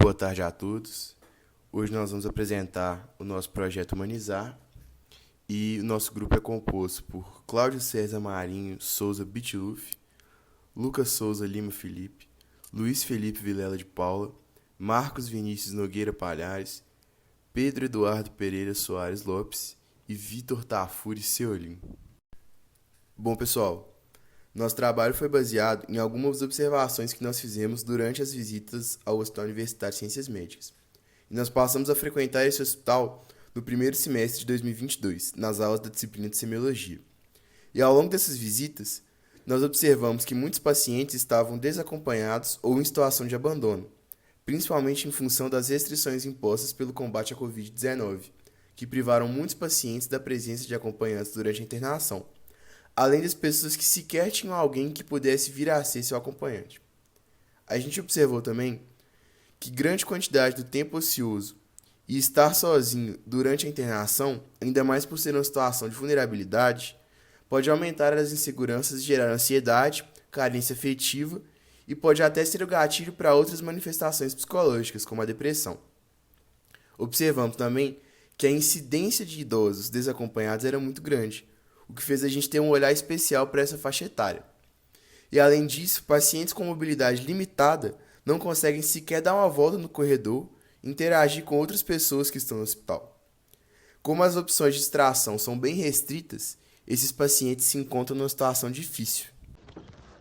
boa tarde a todos. Hoje nós vamos apresentar o nosso projeto Humanizar e o nosso grupo é composto por Cláudio César Marinho Souza Bitiluf, Lucas Souza Lima Felipe, Luiz Felipe Vilela de Paula, Marcos Vinícius Nogueira Palhares, Pedro Eduardo Pereira Soares Lopes e Vitor Tafuri Seolim. Bom, pessoal, nosso trabalho foi baseado em algumas observações que nós fizemos durante as visitas ao Hospital Universitário de Ciências Médicas. E nós passamos a frequentar esse hospital no primeiro semestre de 2022, nas aulas da disciplina de Semiologia. E ao longo dessas visitas, nós observamos que muitos pacientes estavam desacompanhados ou em situação de abandono, principalmente em função das restrições impostas pelo combate à Covid-19, que privaram muitos pacientes da presença de acompanhantes durante a internação, além das pessoas que sequer tinham alguém que pudesse vir a ser seu acompanhante. A gente observou também que grande quantidade do tempo ocioso e estar sozinho durante a internação, ainda mais por ser uma situação de vulnerabilidade, pode aumentar as inseguranças e gerar ansiedade, carência afetiva e pode até ser o gatilho para outras manifestações psicológicas, como a depressão. Observamos também que a incidência de idosos desacompanhados era muito grande, o que fez a gente ter um olhar especial para essa faixa etária. E além disso, pacientes com mobilidade limitada não conseguem sequer dar uma volta no corredor e interagir com outras pessoas que estão no hospital. Como as opções de distração são bem restritas, esses pacientes se encontram numa situação difícil.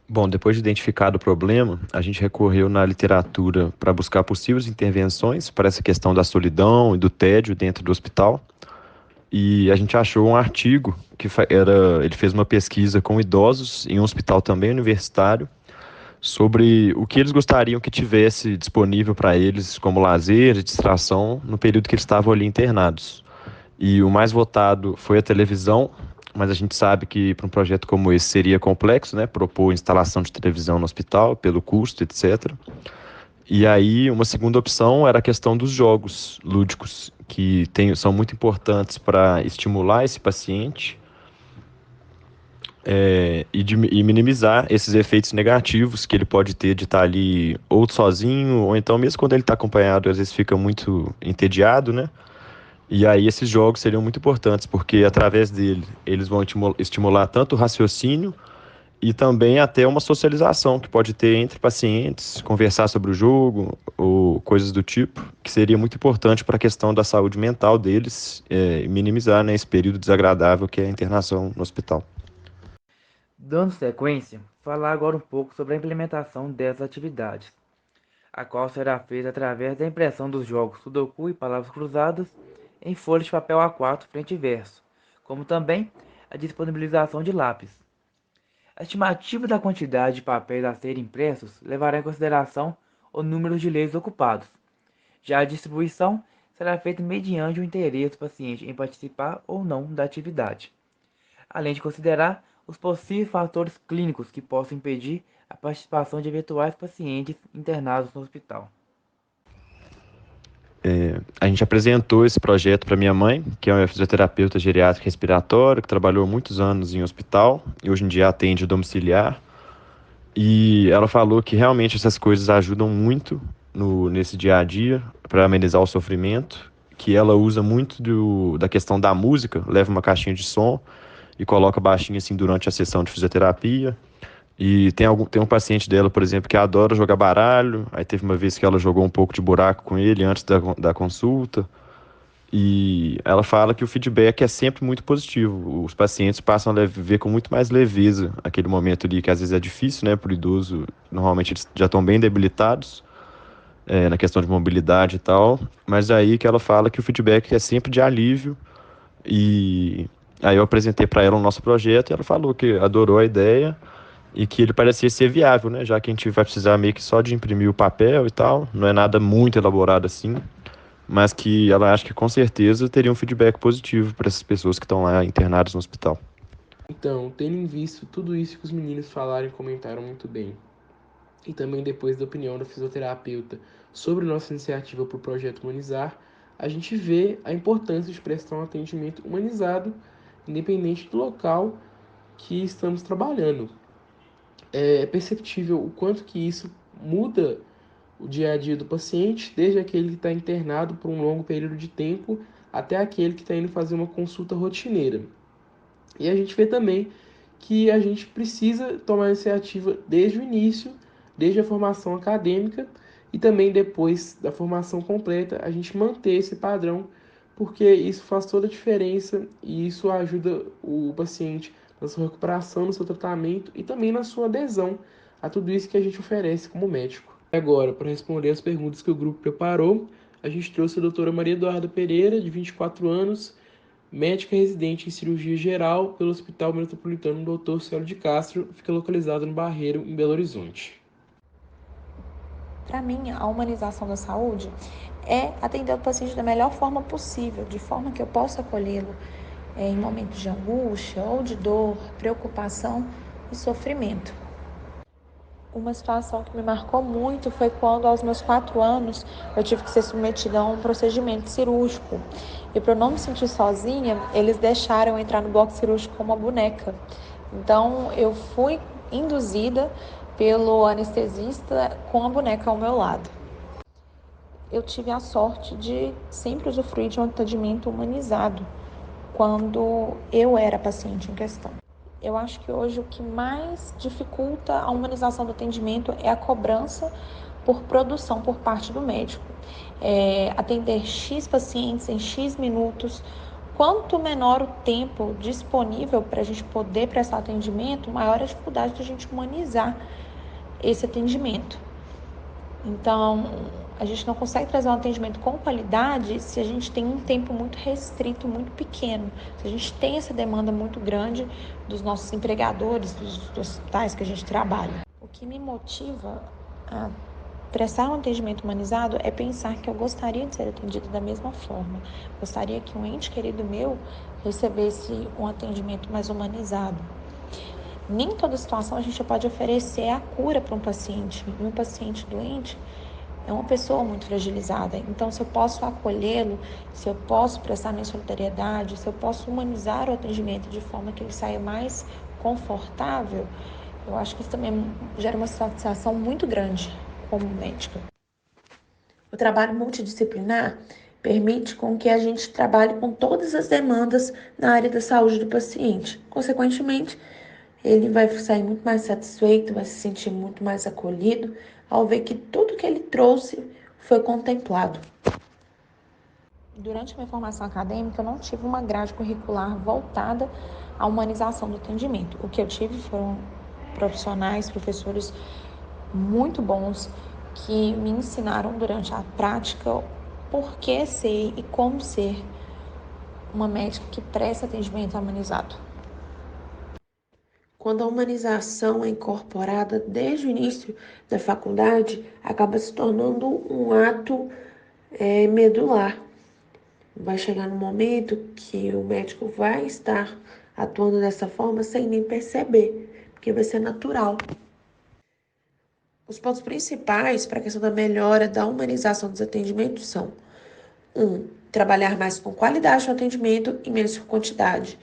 Bom, depois de identificado o problema, a gente recorreu na literatura para buscar possíveis intervenções para essa questão da solidão e do tédio dentro do hospital. E a gente achou um artigo que ele fez uma pesquisa com idosos em um hospital também universitário sobre o que eles gostariam que tivesse disponível para eles como lazer e distração no período que eles estavam ali internados. E o mais votado foi a televisão, mas a gente sabe que para um projeto como esse seria complexo, né, propor instalação de televisão no hospital, pelo custo, etc. E aí, uma segunda opção era a questão dos jogos lúdicos, que são muito importantes para estimular esse paciente e minimizar esses efeitos negativos que ele pode ter de estar ali ou sozinho, ou então mesmo quando ele está acompanhado, às vezes fica muito entediado, né? E aí esses jogos seriam muito importantes, porque através dele eles vão estimular tanto o raciocínio e também até uma socialização que pode ter entre pacientes, conversar sobre o jogo ou coisas do tipo, que seria muito importante para a questão da saúde mental deles e minimizar, né, esse período desagradável que é a internação no hospital. Dando sequência, falar agora um pouco sobre a implementação dessas atividades, a qual será feita através da impressão dos jogos Sudoku e palavras cruzadas em folhas de papel A4 frente e verso, como também a disponibilização de lápis. A estimativa da quantidade de papéis a serem impressos levará em consideração o número de leitos ocupados. Já a distribuição será feita mediante o interesse do paciente em participar ou não da atividade, além de considerar os possíveis fatores clínicos que possam impedir a participação de eventuais pacientes internados no hospital. A gente apresentou esse projeto para minha mãe, que é uma fisioterapeuta geriátrica respiratória, que trabalhou muitos anos em hospital e hoje em dia atende domiciliar. E ela falou que realmente essas coisas ajudam muito nesse dia a dia para amenizar o sofrimento, que ela usa muito da questão da música, leva uma caixinha de som e coloca baixinho assim durante a sessão de fisioterapia. E tem um paciente dela, por exemplo, que adora jogar baralho. Aí teve uma vez que ela jogou um pouco de buraco com ele antes da consulta. E ela fala que o feedback é sempre muito positivo. Os pacientes passam a ver com muito mais leveza aquele momento ali, que às vezes é difícil, né, para o idoso. Normalmente eles já estão bem debilitados, na questão de mobilidade e tal. Mas aí que ela fala que o feedback é sempre de alívio. E aí eu apresentei para ela o nosso projeto e ela falou que adorou a ideia e que ele parecia ser viável, né? Já que a gente vai precisar meio que só de imprimir o papel e tal, não é nada muito elaborado assim, mas que ela acha que com certeza teria um feedback positivo para essas pessoas que estão lá internadas no hospital. Então, tendo em vista tudo isso que os meninos falaram e comentaram muito bem, e também depois da opinião da fisioterapeuta sobre nossa iniciativa para o projeto Humanizar, a gente vê a importância de prestar um atendimento humanizado, independente do local que estamos trabalhando. É perceptível o quanto que isso muda o dia a dia do paciente, desde aquele que está internado por um longo período de tempo até aquele que está indo fazer uma consulta rotineira. E a gente vê também que a gente precisa tomar iniciativa desde o início, desde a formação acadêmica e também depois da formação completa, a gente manter esse padrão, porque isso faz toda a diferença e isso ajuda o paciente na sua recuperação, no seu tratamento e também na sua adesão a tudo isso que a gente oferece como médico. Agora, para responder as perguntas que o grupo preparou, a gente trouxe a doutora Maria Eduarda Pereira, de 24 anos, médica residente em cirurgia geral pelo Hospital Metropolitano Dr. Célio de Castro, fica localizado no Barreiro, em Belo Horizonte. Para mim, a humanização da saúde é atender o paciente da melhor forma possível, de forma que eu possa acolhê-lo em momentos de angústia ou de dor, preocupação e sofrimento. Uma situação que me marcou muito foi quando, aos meus 4 anos, eu tive que ser submetida a um procedimento cirúrgico. E para eu não me sentir sozinha, eles deixaram eu entrar no bloco cirúrgico com uma boneca. Então, eu fui induzida pelo anestesista com a boneca ao meu lado. Eu tive a sorte de sempre usufruir de um atendimento humanizado quando eu era paciente em questão. Eu acho que hoje o que mais dificulta a humanização do atendimento é a cobrança por produção por parte do médico. Atender X pacientes em X minutos. Quanto menor o tempo disponível para a gente poder prestar atendimento, maior a dificuldade de a gente humanizar esse atendimento. Então, a gente não consegue trazer um atendimento com qualidade se a gente tem um tempo muito restrito, muito pequeno. Se a gente tem essa demanda muito grande dos nossos empregadores, dos hospitais que a gente trabalha. O que me motiva a prestar um atendimento humanizado é pensar que eu gostaria de ser atendido da mesma forma. Gostaria que um ente querido meu recebesse um atendimento mais humanizado. Nem toda situação a gente pode oferecer a cura para um paciente. E um paciente doente é uma pessoa muito fragilizada. Então, se eu posso acolhê-lo, se eu posso prestar minha solidariedade, se eu posso humanizar o atendimento de forma que ele saia mais confortável, eu acho que isso também gera uma satisfação muito grande como médica. O trabalho multidisciplinar permite com que a gente trabalhe com todas as demandas na área da saúde do paciente. Consequentemente, ele vai sair muito mais satisfeito, vai se sentir muito mais acolhido ao ver que tudo que ele trouxe foi contemplado. Durante a minha formação acadêmica, eu não tive uma grade curricular voltada à humanização do atendimento. O que eu tive foram profissionais, professores muito bons que me ensinaram durante a prática por que ser e como ser uma médica que presta atendimento humanizado. Quando a humanização é incorporada desde o início da faculdade, acaba se tornando um ato medular. Vai chegar no momento que o médico vai estar atuando dessa forma sem nem perceber, porque vai ser natural. Os pontos principais para a questão da melhora da humanização dos atendimentos são: 1. Trabalhar mais com qualidade no atendimento e menos com quantidade.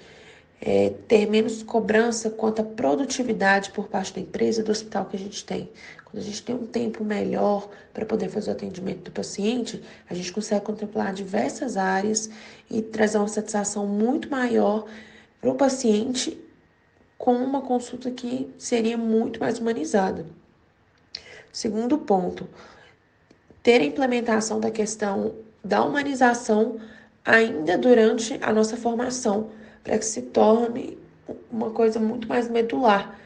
Ter menos cobrança quanto à produtividade por parte da empresa e do hospital que a gente tem. Quando a gente tem um tempo melhor para poder fazer o atendimento do paciente, a gente consegue contemplar diversas áreas e trazer uma satisfação muito maior para o paciente com uma consulta que seria muito mais humanizada. Segundo ponto, ter a implementação da questão da humanização ainda durante a nossa formação, para que se torne uma coisa muito mais medular.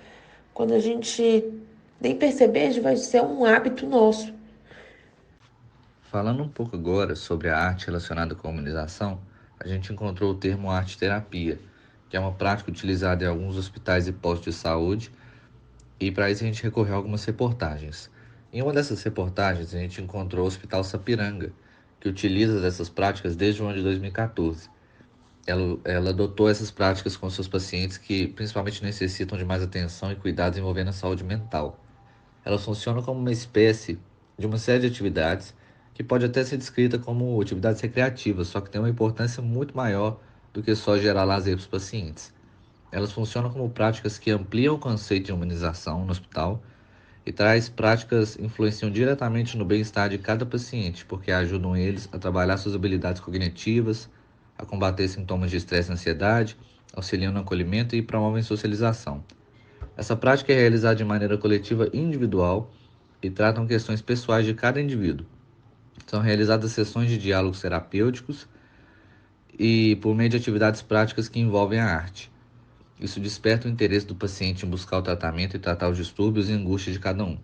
Quando a gente nem perceber, vai ser um hábito nosso. Falando um pouco agora sobre a arte relacionada com a humanização, a gente encontrou o termo arte-terapia, que é uma prática utilizada em alguns hospitais e postos de saúde, e para isso a gente recorreu a algumas reportagens. Em uma dessas reportagens, a gente encontrou o Hospital Sapiranga, que utiliza dessas práticas desde o ano de 2014. Ela adotou essas práticas com seus pacientes que principalmente necessitam de mais atenção e cuidados envolvendo a saúde mental. Elas funcionam como uma espécie de uma série de atividades que pode até ser descrita como atividades recreativas, só que tem uma importância muito maior do que só gerar lazer para os pacientes. Elas funcionam como práticas que ampliam o conceito de humanização no hospital E tais práticas influenciam diretamente no bem-estar de cada paciente, porque ajudam eles a trabalhar suas habilidades cognitivas, a combater sintomas de estresse e ansiedade, auxiliam no acolhimento e promovem socialização. Essa prática é realizada de maneira coletiva e individual e tratam questões pessoais de cada indivíduo. São realizadas sessões de diálogos terapêuticos e por meio de atividades práticas que envolvem a arte. Isso desperta o interesse do paciente em buscar o tratamento e tratar os distúrbios e angústias de cada um.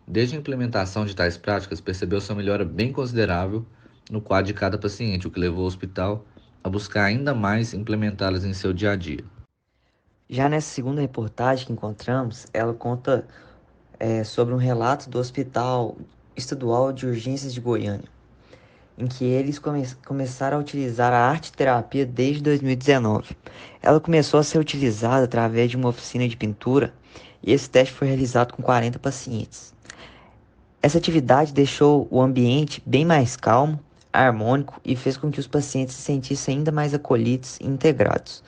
Desde a implementação de tais práticas, percebeu-se uma melhora bem considerável no quadro de cada paciente, o que levou o hospital a buscar ainda mais implementá-las em seu dia a dia. Já nessa segunda reportagem que encontramos, ela conta sobre um relato do Hospital Estadual de Urgências de Goiânia, em que eles começaram a utilizar a arte-terapia desde 2019. Ela começou a ser utilizada através de uma oficina de pintura e esse teste foi realizado com 40 pacientes. Essa atividade deixou o ambiente bem mais calmo, harmônico e fez com que os pacientes se sentissem ainda mais acolhidos e integrados.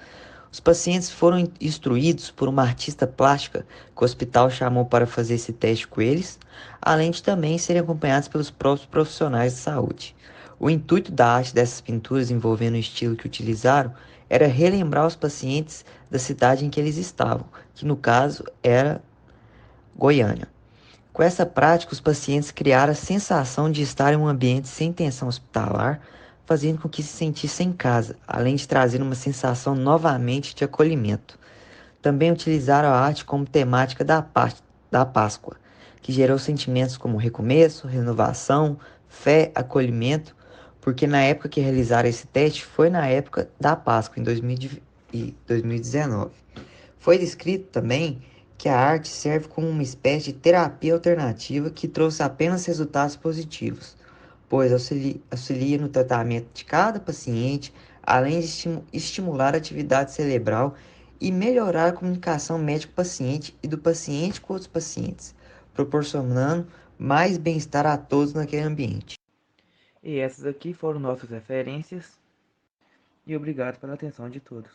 Os pacientes foram instruídos por uma artista plástica que o hospital chamou para fazer esse teste com eles, além de também serem acompanhados pelos próprios profissionais de saúde. O intuito da arte dessas pinturas envolvendo o estilo que utilizaram era relembrar os pacientes da cidade em que eles estavam, que no caso era Goiânia. Com essa prática, os pacientes criaram a sensação de estar em um ambiente sem tensão hospitalar, fazendo com que se sentissem em casa, além de trazer uma sensação novamente de acolhimento. Também utilizaram a arte como temática da Páscoa, que gerou sentimentos como recomeço, renovação, fé, acolhimento, porque na época que realizaram esse teste foi na época da Páscoa, em 2019. Foi descrito também que a arte serve como uma espécie de terapia alternativa que trouxe apenas resultados positivos, pois auxilia no tratamento de cada paciente, além de estimular a atividade cerebral e melhorar a comunicação médico-paciente e do paciente com outros pacientes, proporcionando mais bem-estar a todos naquele ambiente. E essas aqui foram nossas referências e obrigado pela atenção de todos.